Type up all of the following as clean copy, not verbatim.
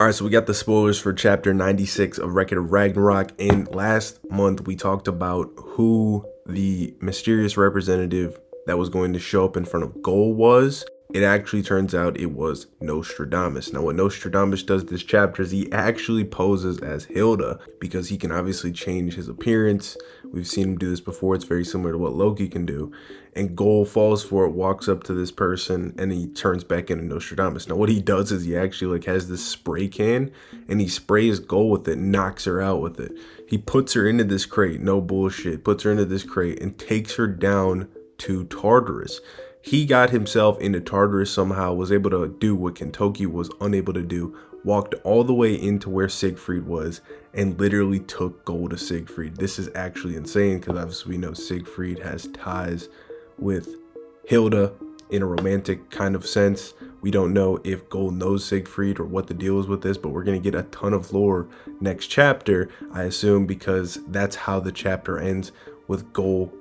All right, so we got the spoilers for chapter 96 of Record of Ragnarok. And last month we talked about who the mysterious representative that was going to show up in front of Goal was. It actually turns out it was Nostradamus. Now, what Nostradamus does this chapter is he actually poses as Hilda because he can obviously change his appearance. We've seen him do this before. It's very similar to what Loki can do. And Goal falls for it, walks up to this person, and he turns back into Nostradamus. Now, what he does is he actually has this spray can, and he sprays Goal with it, knocks her out with it. He puts her into this crate, no bullshit, puts her into this crate and takes her down to Tartarus. He got himself into Tartarus somehow, was able to do what Kentucky was unable to do, walked all the way into where Siegfried was, and literally took Goal to Siegfried. This is actually insane because obviously we know Siegfried has ties with Hilda in a romantic kind of sense. We don't know if Goal knows Siegfried or what the deal is with this, but we're going to get a ton of lore next chapter, I assume, because that's how the chapter ends, with Goal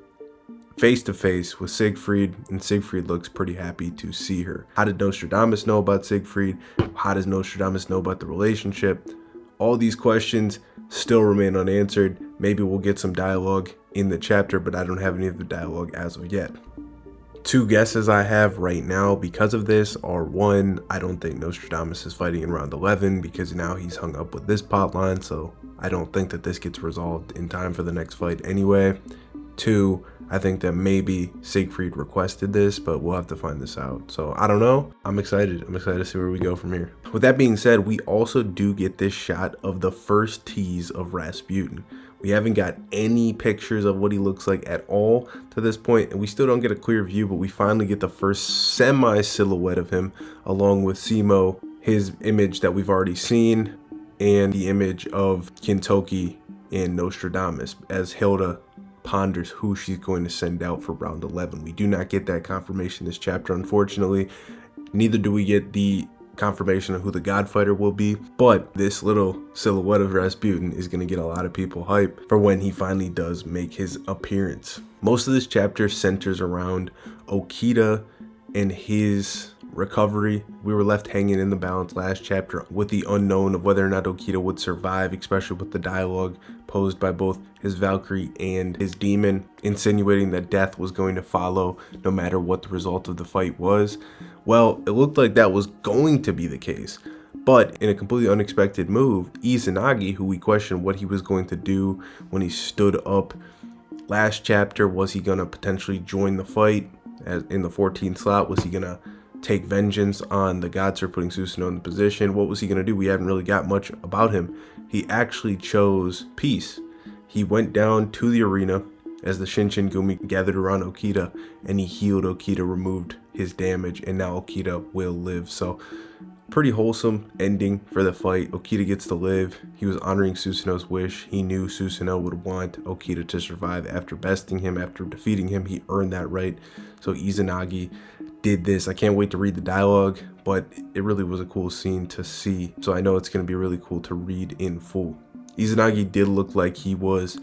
face to face with Siegfried, and Siegfried looks pretty happy to see her. How did Nostradamus know about Siegfried? How does Nostradamus know about the relationship? All these questions still remain unanswered. Maybe we'll get some dialogue in the chapter, but I don't have any of the dialogue as of yet. Two guesses I have right now because of this are: one, I don't think Nostradamus is fighting in round 11 because now he's hung up with this plot line, so I don't think that this gets resolved in time for the next fight anyway. Two, I think that maybe Siegfried requested this, but we'll have to find this out. So I don't know. I'm excited. I'm excited to see where we go from here. With that being said, we also do get this shot of the first tease of Rasputin. We haven't got any pictures of what he looks like at all to this point, and we still don't get a clear view, but we finally get the first semi-silhouette of him, along with Simo, his image that we've already seen, and the image of Kentucky and Nostradamus as Hilda ponders who she's going to send out for round 11. We do not get that confirmation this chapter, unfortunately. Neither do we get the confirmation of who the Godfighter will be, but this little silhouette of Rasputin is going to get a lot of people hype for when he finally does make his appearance. Most of this chapter centers around Okita and his recovery. We were left hanging in the balance last chapter with the unknown of whether or not Okita would survive, especially with the dialogue posed by both his Valkyrie and his demon, insinuating that death was going to follow no matter what the result of the fight was. Well, it looked like that was going to be the case, but in a completely unexpected move, Izanagi, who we questioned what he was going to do when he stood up last chapter, was he going to potentially join the fight as in the 14th slot? Was he going to take vengeance on the gods for putting Susanoo in the position? What was he going to do? We haven't really got much about him. He actually chose peace. He went down to the arena as the Shinshin Gumi gathered around Okita, and he healed Okita, removed his damage, and now Okita will live. So pretty wholesome ending for the fight. Okita gets to live. He was honoring Susanoo's wish. He knew Susanoo would want Okita to survive after besting him, after defeating him. He earned that right. So Izanagi did this. I can't wait to read the dialogue, but it really was a cool scene to see. So I know it's going to be really cool to read in full. Izanagi did look like he was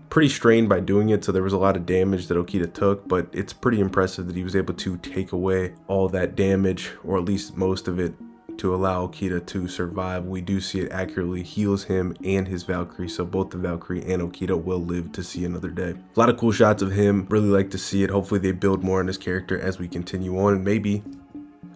pretty strained by doing it, so there was a lot of damage that Okita took, but it's pretty impressive that he was able to take away all that damage, or at least most of it, to allow Okita to survive. We do see it accurately heals him and his Valkyrie, so both the Valkyrie and Okita will live to see another day. A lot of cool shots of him. Really like to see it. Hopefully they build more on his character as we continue on, and maybe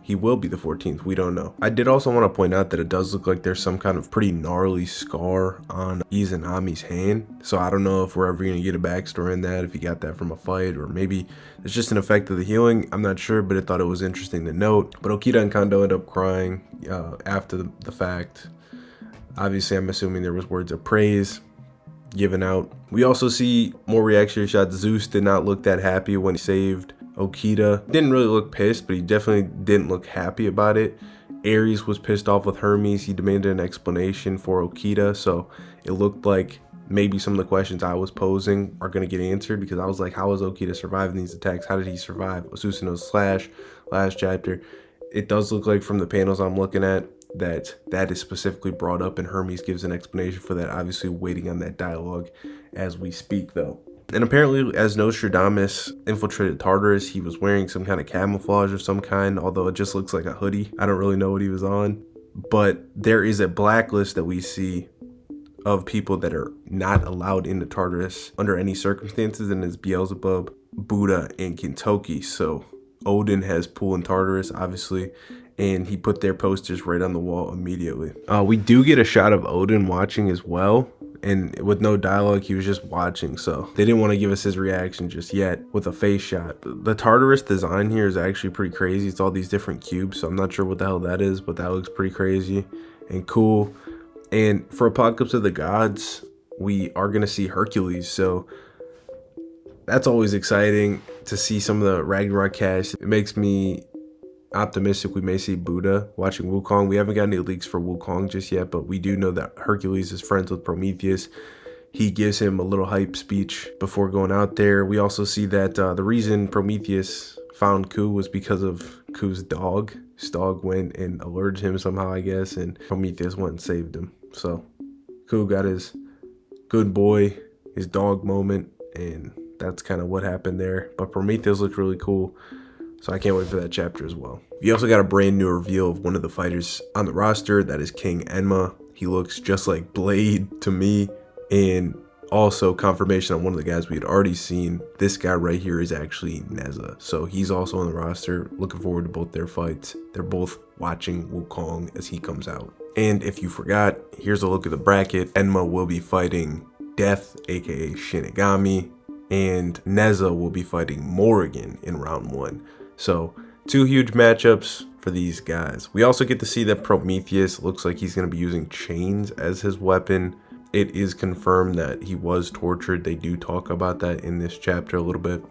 he will be the 14th. We don't know. I did also want to point out that it does look like there's some kind of pretty gnarly scar on Izanami's hand. So I don't know if we're ever going to get a backstory in that, if he got that from a fight, or maybe it's just an effect of the healing. I'm not sure, but I thought it was interesting to note. But Okita and Kondo end up crying after the fact. Obviously, I'm assuming there was words of praise given out. We also see more reactionary shots. Zeus did not look that happy when he saved Okita. Didn't really look pissed, but he definitely didn't look happy about it. Aries was pissed off with Hermes. He demanded an explanation for Okita, so it looked like maybe some of the questions I was posing are going to get answered, because I was like, how was Okita surviving these attacks? How did he survive Susanoo's slash last chapter? It does look like from the panels I'm looking at that is specifically brought up, and Hermes gives an explanation for that, obviously waiting on that dialogue as we speak though. And apparently, as Nostradamus infiltrated Tartarus, he was wearing some kind of camouflage of some kind, although it just looks like a hoodie. I don't really know what he was on. but there is a blacklist that we see of people that are not allowed into Tartarus under any circumstances, and it's Beelzebub, Buddha, and Kentucky. So Odin has pool in Tartarus, obviously, and he put their posters right on the wall immediately. We do get a shot of Odin watching as well, and with no dialogue, he was just watching, so they didn't want to give us his reaction just yet with a face shot. The Tartarus design here is actually pretty crazy. It's all these different cubes, so I'm not sure what the hell that is, but that looks pretty crazy and cool. And for Apocalypse of the Gods, we are going to see Hercules, so that's always exciting to see some of the Ragnarok cast. It makes me optimistic we may see Buddha watching Wukong. We haven't got any leaks for Wukong just yet, but we do know that Hercules is friends with Prometheus. He gives him a little hype speech before going out there. We also see that the reason Prometheus found Ku was because of Ku's dog. His dog went and alerted him somehow, I guess, and Prometheus went and saved him. So Ku got his good boy, his dog moment, and that's kind of what happened there. But Prometheus looked really cool, so I can't wait for that chapter as well. We also got a brand new reveal of one of the fighters on the roster. That is King Enma. He looks just like Blade to me, and also confirmation on one of the guys we had already seen. This guy right here is actually Neza, so he's also on the roster. Looking forward to both their fights. They're both watching Wukong as he comes out. And if you forgot, here's a look at the bracket. Enma will be fighting Death, aka Shinigami, and Neza will be fighting Morrigan in round 1. So 2 huge matchups for these guys. We also get to see that Prometheus looks like he's going to be using chains as his weapon. It is confirmed that he was tortured. They do talk about that in this chapter a little bit,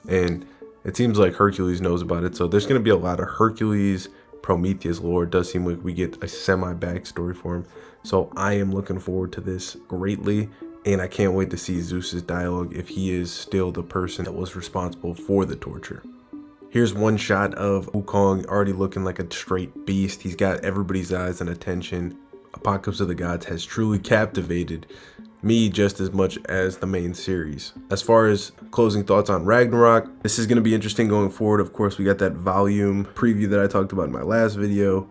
and it seems like Hercules knows about it. So there's going to be a lot of Hercules Prometheus lore. It does seem like we get a semi backstory for him, so I am looking forward to this greatly. And I can't wait to see Zeus's dialogue if he is still the person that was responsible for the torture. Here's one shot of Wukong already looking like a straight beast. He's got everybody's eyes and attention. Apocalypse of the Gods has truly captivated me just as much as the main series. As far as closing thoughts on Ragnarok, this is going to be interesting going forward. Of course, we got that volume preview that I talked about in my last video,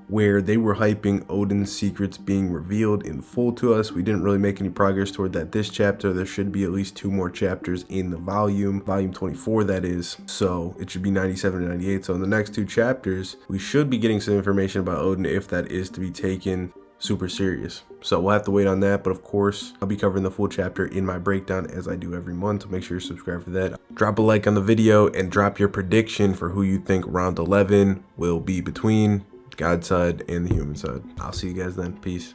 where they were hyping Odin's secrets being revealed in full to us. We didn't really make any progress toward that this chapter. There should be at least 2 more chapters in the volume 24 that is, so it should be 97 and 98. So in the next 2 chapters, we should be getting some information about Odin if that is to be taken super serious. So we'll have to wait on that, but of course I'll be covering the full chapter in my breakdown as I do every month, so make sure you're subscribed for that. Drop a like on the video and drop your prediction for who you think round 11 will be between God's side and the human side. I'll see you guys then. Peace.